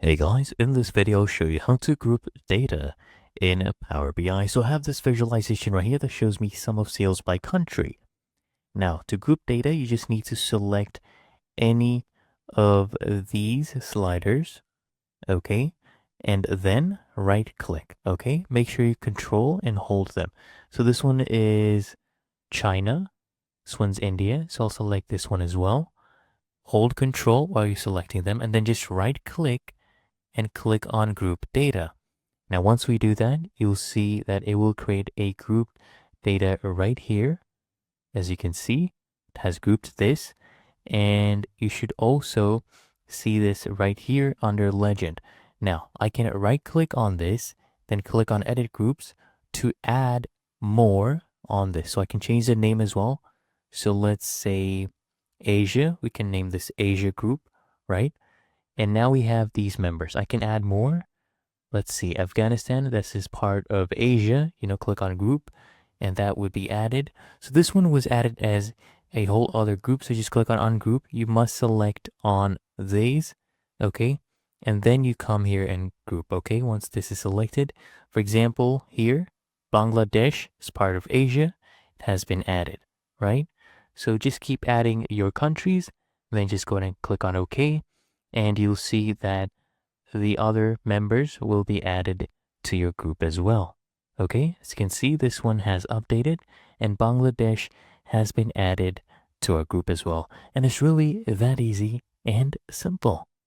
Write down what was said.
Hey guys, in this video I'll show you how to group data in Power BI. So I have this visualization right here that shows me sum of sales by country. Now to group data, you just need to select any of these sliders, okay? And then right click, okay? Make sure you control and hold them. So this one is China, this one's India, so I'll select this one as well. Hold control while you're selecting them and then just right click and click on group data. Now, once we do that, you'll see that it will create a group data right here. As you can see, it has grouped this, and you should also see this right here under legend. Now, I can right click on this, then click on edit groups to add more on this. So I can change the name as well. So let's say Asia, we can name this Asia group, right? And now we have these members. I can add more. Let's see, Afghanistan, this is part of Asia. Click on group and that would be added. So this one was added as a whole other group. So just click on ungroup. You must select on these, okay? And then you come here and group, okay? Once this is selected, for example, here, Bangladesh is part of Asia. It has been added, right? So just keep adding your countries, then just go ahead and click on OK. And you'll see that the other members will be added to your group as well. Okay, as you can see, this one has updated and Bangladesh has been added to our group as well. And it's really that easy and simple.